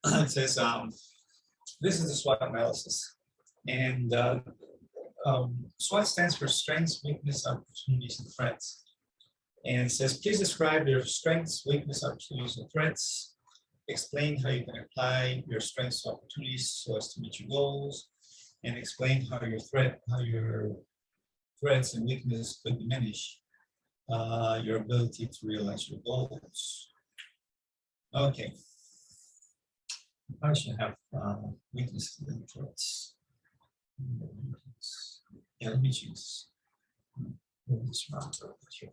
it says, this is the SWOT analysis. And SWOT stands for strengths, weakness, opportunities, and threats. And it says, please describe your strengths, weakness, opportunities, and threats. Explain how you can apply your strengths to opportunities so as to meet your goals. And explain how your threats and weaknesses could diminish your ability to realize your goals. Okay. I should have weaknesses and threats. Yeah, let me choose. This round over here.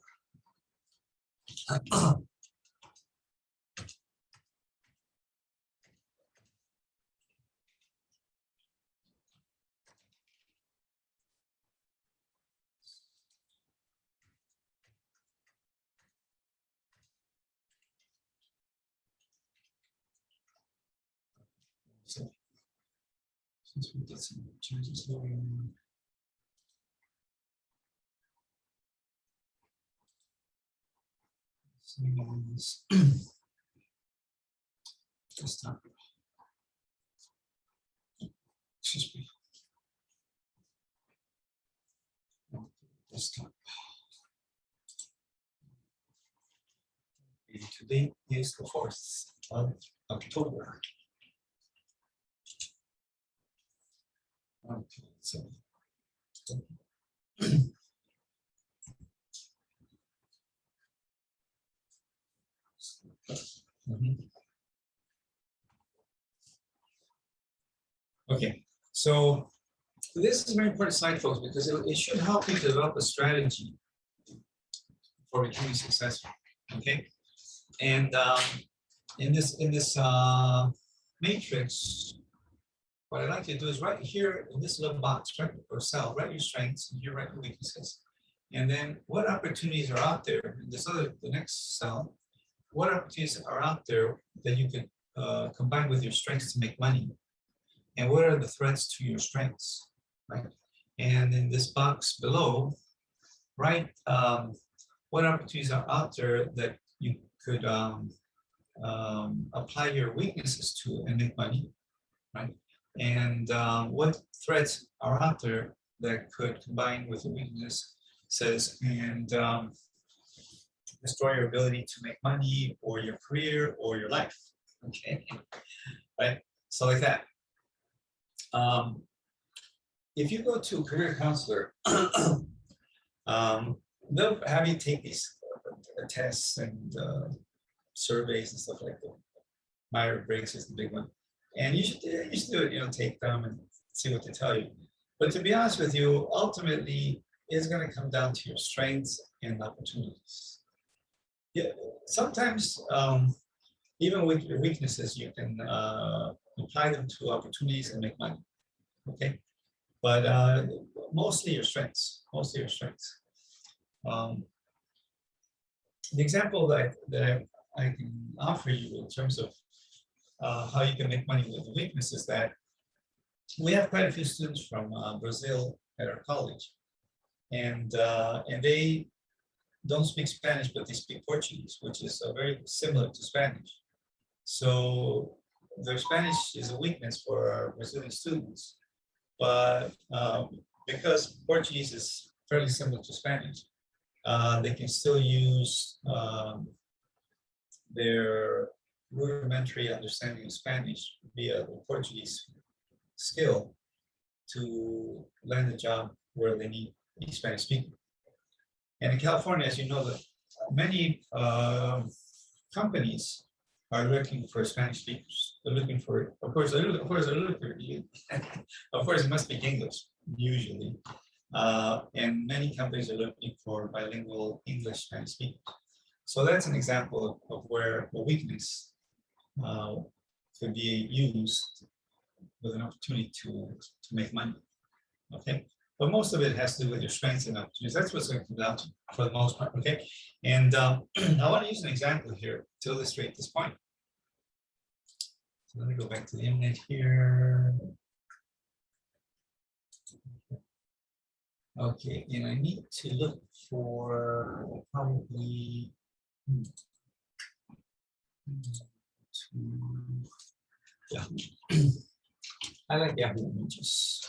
So, since we did some changes there. Desktop. Excuse me. Desktop. And today is the 4th of October. Okay, so. Okay, so this is a very important slide, folks, because it should help you develop a strategy for becoming successful. Okay, and in this matrix, what I'd like you to do is right here in this little box, right, or cell, write your strengths, and here write your weaknesses, and then what opportunities are out there in this the next cell. What opportunities are out there that you can combine with your strengths to make money? And what are the threats to your strengths, right? And in this box below, right, what opportunities are out there that you could apply your weaknesses to and make money, right? And what threats are out there that could combine with your weaknesses and destroy your ability to make money or your career or your life, okay? Right, so like that. If you go to a career counselor, they'll have you take these tests and surveys and stuff like that. Myers-Briggs is the big one, and you should do it. Take them and see what they tell you. But to be honest with you, ultimately, it's going to come down to your strengths and opportunities. Yeah, sometimes even with your weaknesses, you can apply them to opportunities and make money. Okay, but mostly your strengths. Mostly your strengths. The example that I can offer you in terms of how you can make money with weakness is that we have quite a few students from Brazil at our college, and they don't speak Spanish, but they speak Portuguese, which is very similar to Spanish. So their Spanish is a weakness for our Brazilian students, but because Portuguese is fairly similar to Spanish, they can still use their rudimentary understanding of Spanish via the Portuguese skill to land a job where they need a Spanish speaker. And in California, as you know, that many companies are looking for Spanish speakers. They're looking for, of course, it must be English usually. And many companies are looking for bilingual English Spanish speakers. So that's an example of where a weakness could be used with an opportunity to make money. Okay. But most of it has to do with your strengths and opportunities. That's what's going to come down to for the most part, okay? And I want to use an example here to illustrate this point. So let me go back to the image here. Okay, and I need to look for probably Yeah. I like Yahoo Images.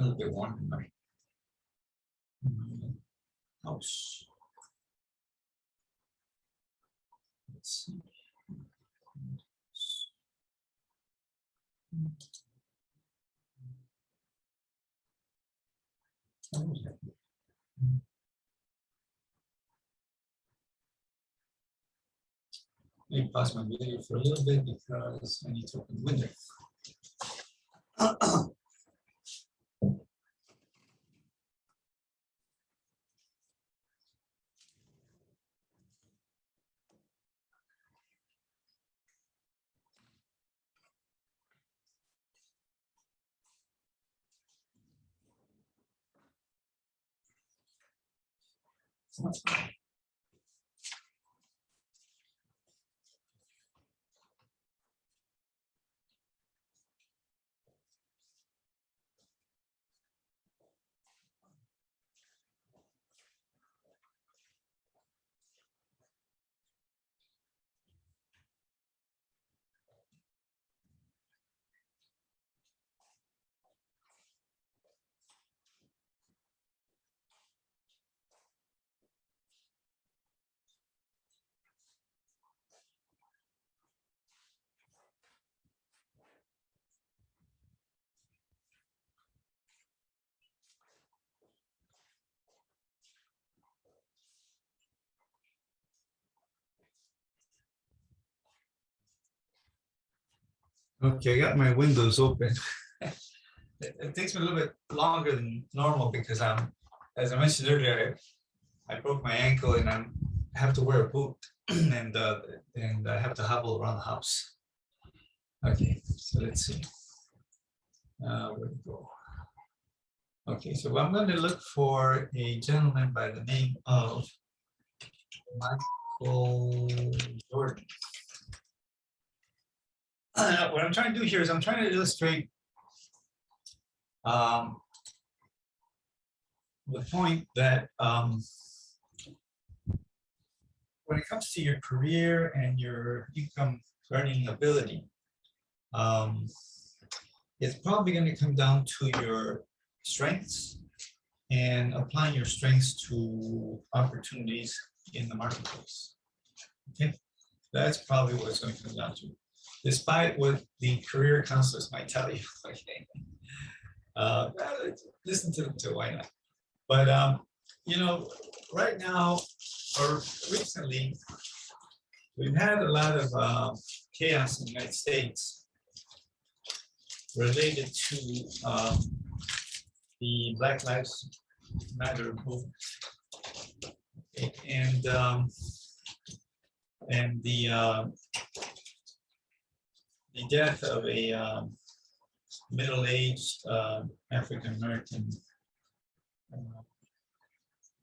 A little bit warm in my house. Let's see. Let me pause my video for a little bit because I need to open the window. Okay, I got my windows open. It takes me a little bit longer than normal because as I mentioned earlier, I broke my ankle and I have to wear a boot and I have to hobble around the house. Okay, so let's see. Where to go? Okay, so I'm going to look for a gentleman by the name of Michael Jordan. What I'm trying to do here is I'm trying to illustrate the point that when it comes to your career and your income earning ability, it's probably going to come down to your strengths and applying your strengths to opportunities in the marketplace. Okay, that's probably what it's going to come down to, despite what the career counselors might tell you. Okay, listen to them too. Why not? But you know, right now or recently, we've had a lot of chaos in the United States related to the Black Lives Matter movement, and the death of a middle-aged African American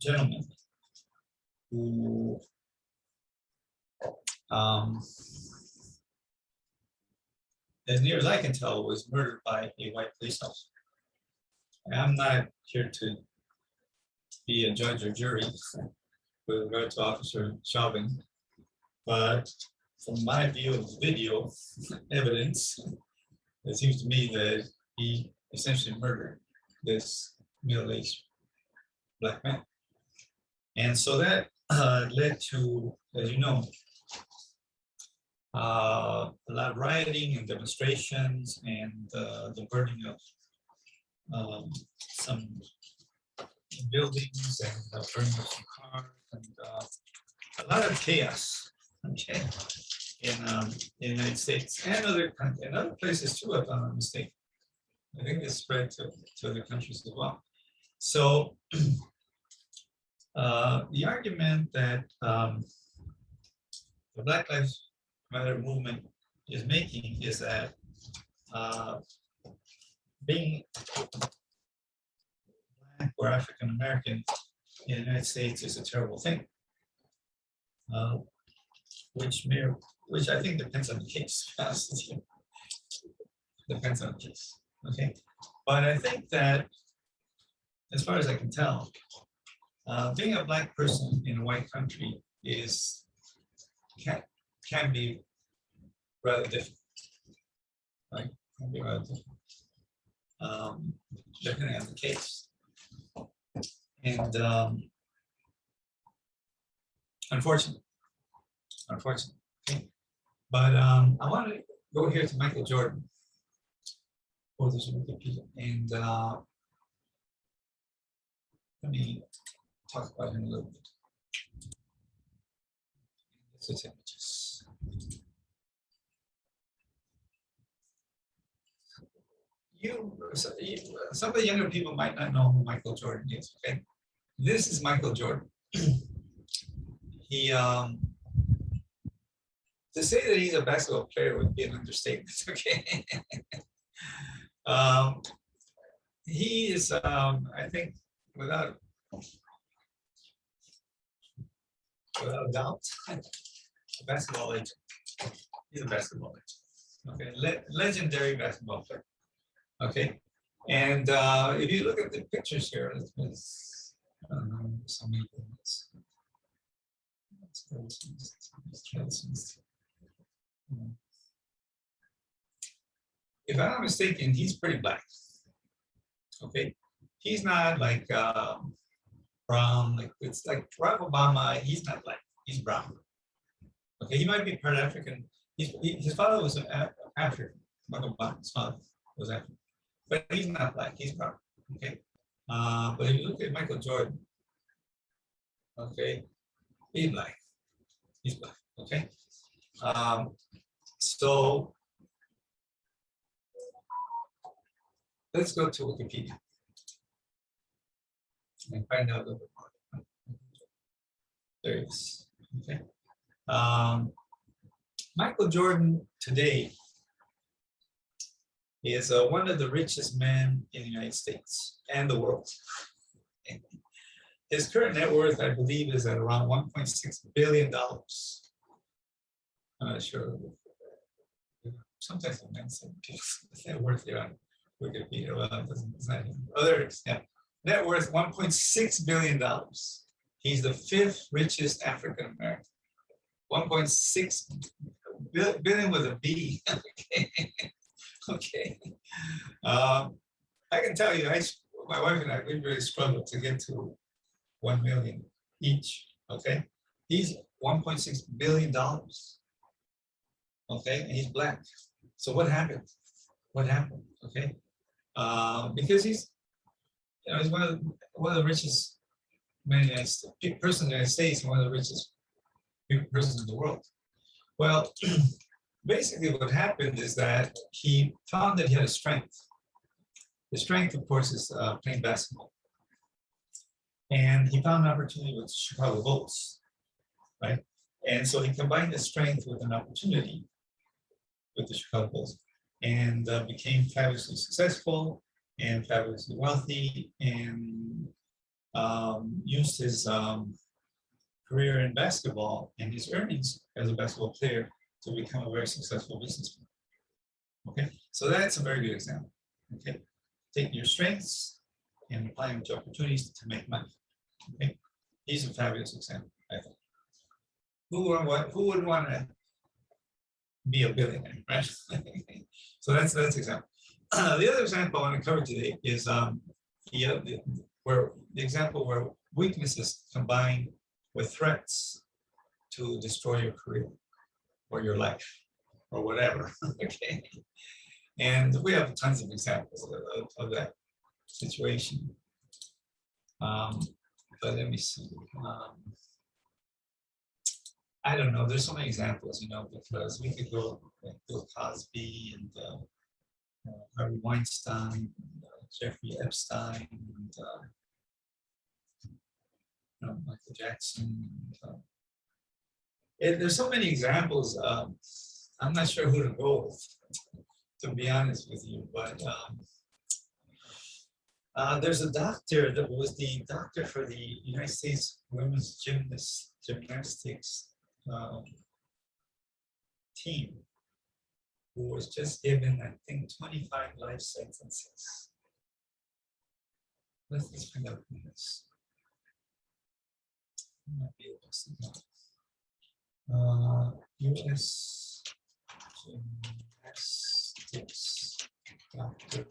gentleman who as near as I can tell, was murdered by a white police officer. I'm not here to be a judge or jury with regard to Officer Chauvin, but from my view of the video evidence, it seems to me that he essentially murdered this middle-aged black man. And so that led to, as you know, a lot of rioting and demonstrations and the burning of some buildings and the burning of some cars and a lot of chaos, okay, in the United States and other places too, if I'm not mistaken. I think it's spread to other countries as well. So the argument that the Black Lives Matter movement is making is that being Black or African American in the United States is a terrible thing. uh, which I think depends on the case. To be honest with you. Depends on the case. Okay, but I think that, as far as I can tell, being a black person in a white country can can be rather difficult. Right? Can be rather difficult, depending on the case. And unfortunately. Okay. But I want to go here to Michael Jordan. Oh, there's Wikipedia. And let me talk about him a little bit. This is images. Some of the younger people might not know who Michael Jordan is. Okay, this is Michael Jordan. He to say that he's a basketball player would be an understatement. Okay, he is, I think, without doubt, a basketball legend. He's a basketball legend. Okay, legendary basketball player. Okay, and if you look at the pictures here, I don't know, so many things. If I'm not mistaken, he's pretty black. Okay, he's not like brown. Like it's like Barack Obama. He's not black. He's brown. Okay, he might be part African. His father was African. Barack Obama's father was African, but he's not black. He's brown. Okay, but if you look at Michael Jordan, okay, he's black. He's black. Okay, so let's go to Wikipedia and find out a little bit more. There it is. Okay. Michael Jordan today is one of the richest men in the United States and the world. His current net worth, I believe, is at around $1.6 billion. I'm not sure. Sometimes the men say net worth here on Wikipedia. Well, it's not even. Oh, there it is. Yeah. Net worth $1.6 billion. He's the 5th richest African American. 1.6 billion with a B. Okay. Okay. I can tell you, my wife and I, we really struggled to get to 1 million each. Okay. He's $1.6 billion. Okay. And he's black. So what happened? What happened? Okay. Because he's one of the richest men in the United States, person in the United States, and one of the richest persons in the world. Well, basically what happened is that he found that he had a strength. The strength, of course, is playing basketball. And he found an opportunity with the Chicago Bulls, right? And so he combined the strength with an opportunity with the Chicago Bulls and became fabulously successful and fabulously wealthy, and used his career in basketball and his earnings as a basketball player to become a very successful businessman. Okay, so that's a very good example. Okay, taking your strengths and applying them to opportunities to make money. Okay, he's a fabulous example, I think. Who would want to be a billionaire, right? So that's an example. The other example I want to cover today is the example where weaknesses combine with threats to destroy your career or your life or whatever. Okay, and we have tons of examples of that situation. But let me see. I don't know. There's so many examples, because we could go like Bill Cosby and Harvey Weinstein, Jeffrey Epstein, and Michael Jackson. There's so many examples. I'm not sure who to go with, to be honest with you, but there's a doctor that was the doctor for the United States women's gymnastics team who was just given, I think, 25 life sentences. Let's find out who this. Might be able to see that. U.S. gymnastics doctor.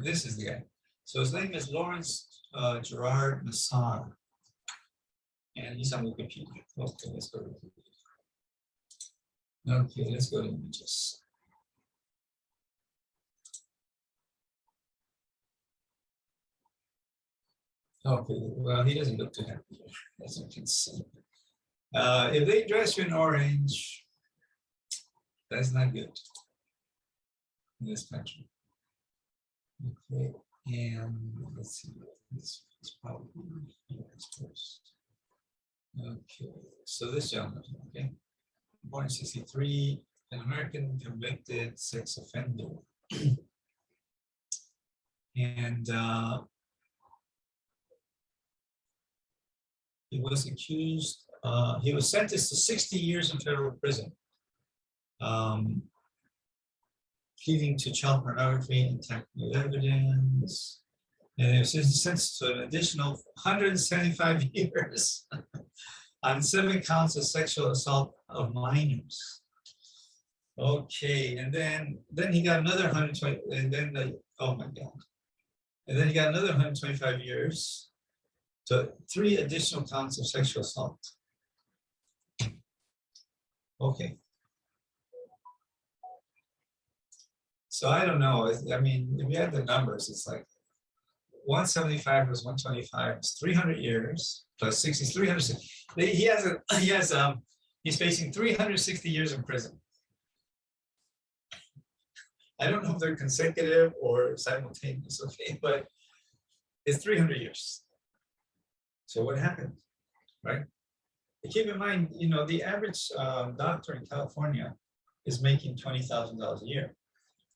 This is the guy. So his name is Lawrence Gerard Nassar. And he's on Wikipedia. Okay, let's go to Wikipedia. Okay, let's go to images. Okay, well, he doesn't look too happy here, as you can see. If they dress you in orange, that's not good in this country. Okay, and let's see, this is probably first. Okay, so this gentleman, okay, born in 1963, an American convicted sex offender. And he was accused, he was sentenced to 60 years in federal prison, pleading to child pornography and technical evidence. And it was sentenced to an additional 175 years on 7 counts of sexual assault of minors. Okay, and then he got another 120, and then oh my God. And then he got another 125 years to 3 additional counts of sexual assault. Okay. So I don't know. I mean, if you add the numbers, it's like 175 plus 125 is 300 years plus 60 is 360. He's facing 360 years in prison. I don't know if they're consecutive or simultaneous, okay, but it's 300 years. So what happened, right? Keep in mind, you know, the average doctor in California is making $20,000 a year.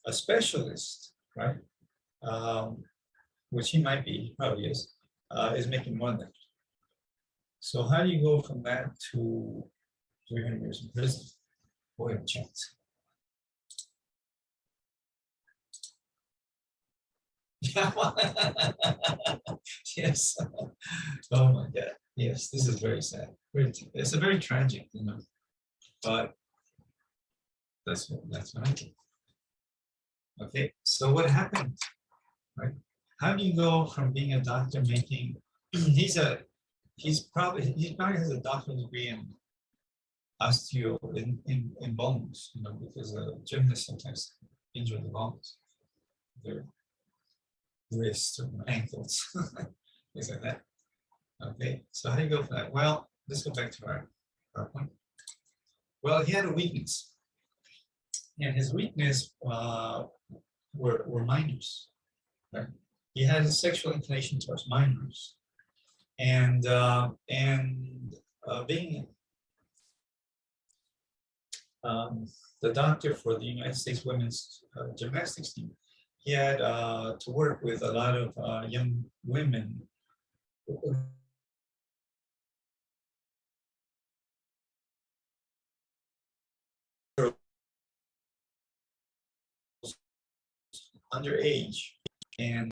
A specialist, right, which he might be, he probably is making more than that. So how do you go from that to 300 years in prison? Boy, a chance. Yes. Oh my God. Yes, this is very sad. It's a very tragic, you know. But that's what I think. Okay, so what happened, right? How do you go from being a doctor making? He probably has a doctorate degree in osteo in bones, you know, because gymnasts sometimes injure the bones, their wrists or ankles, things like that. Okay, so how do you go from that? Well, let's go back to our point. Well, he had a weakness, and his weakness were minors. Right? He had a sexual inclination towards minors, and being the doctor for the United States women's gymnastics team, he had to work with a lot of young women underage and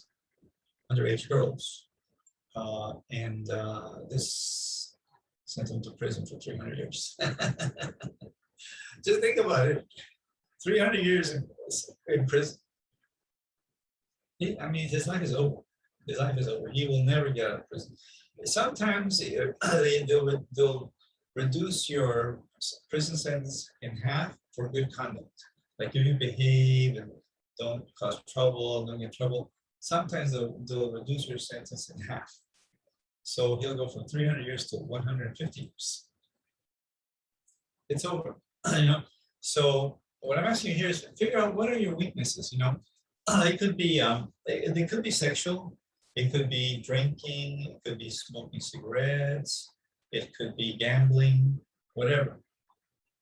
underage girls, and this sent him to prison for 300 years. Just think about it, 300 years in prison. I mean, his life is over. His life is over. He will never get out of prison. Sometimes they'll reduce your prison sentence in half for good conduct. Like if you behave and don't cause trouble, don't get in trouble, sometimes they'll reduce your sentence in half. So he'll go from 300 years to 150 years. It's over, you know. So what I'm asking you here is figure out what are your weaknesses, you know. It could be they could be sexual, It could be drinking, it could be smoking cigarettes, it could be gambling, whatever.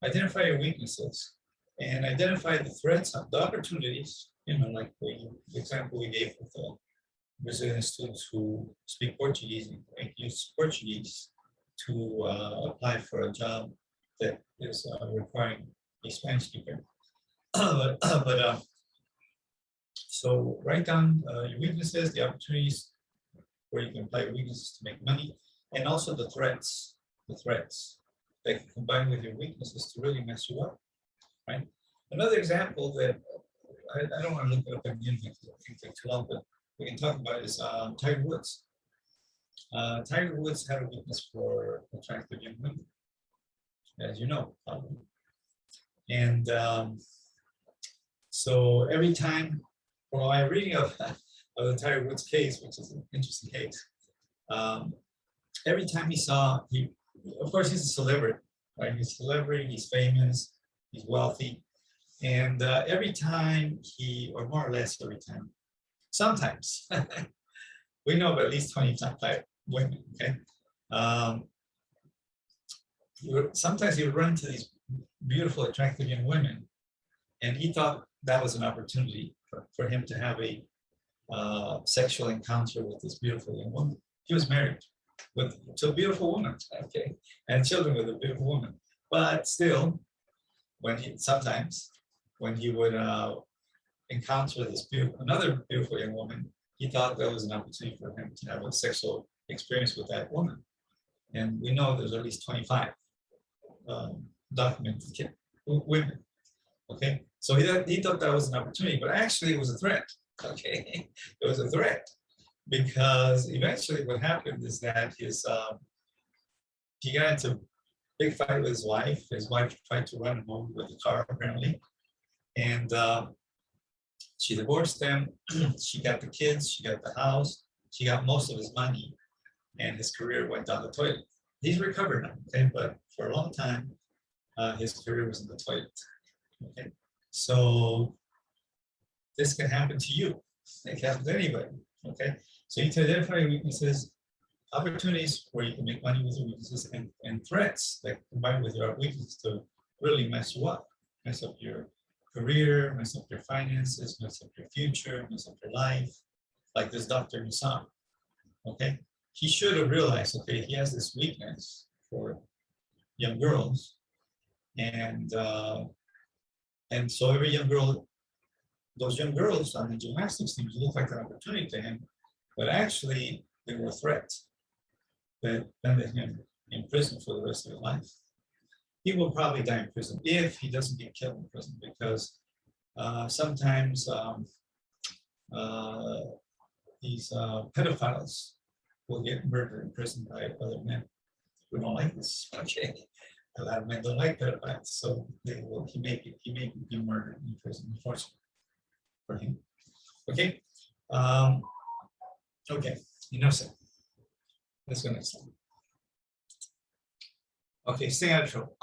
Identify your weaknesses and identify the threats, the opportunities, like the example we gave with the Brazilian students who speak Portuguese and use Portuguese to apply for a job that is requiring a Spanish speaker. So write down your weaknesses, the opportunities where you can apply your weaknesses to make money, and also the threats that can combine with your weaknesses to really mess you up, right? Another example that I don't want to look it up again because I think it's too long, but we can talk about is Tiger Woods. Tiger Woods had a weakness for attractive young women, as you know, probably. And so every time, well, I'm reading of the Tiger Woods case, which is an interesting case. Every time of course, he's a celebrity, right? He's a celebrity, he's famous, he's wealthy. And every time or more or less every time, sometimes, we know of at least 25 women, okay? Sometimes he would run into these beautiful, attractive young women, and he thought that was an opportunity for him to have a sexual encounter with this beautiful young woman. He was married to a beautiful woman, okay, and children with a beautiful woman. But still, sometimes when he would encounter another beautiful young woman, he thought that was an opportunity for him to have a sexual experience with that woman. And we know there's at least 25 documented women. Okay, so he thought that was an opportunity, but actually it was a threat. Okay, it was a threat because eventually what happened is that he got into a big fight with his wife. His wife tried to run him over with the car apparently, and she divorced him. She got the kids, she got the house, she got most of his money, and his career went down the toilet. He's recovered now, okay, but for a long time, his career was in the toilet. Okay, so this can happen to you. It can happen to anybody. Okay, so you need to identify your weaknesses, opportunities where you can make money with your weaknesses, and threats that combine with your weaknesses to really mess you up, mess up your career, mess up your finances, mess up your future, mess up your life. Like this doctor you saw. Okay, he should have realized. Okay, he has this weakness for young girls, and so every young girl, those young girls on the gymnastics teams look like an opportunity to him, but actually they were a threat that landed him in prison for the rest of his life. He will probably die in prison if he doesn't get killed in prison, because sometimes these pedophiles will get murdered in prison by other men who don't like this. Okay, a lot of men don't like pedophiles, so he may be murdered in prison, unfortunately for him. Okay, okay, enough said. Let's go next one. Okay, stay out of trouble.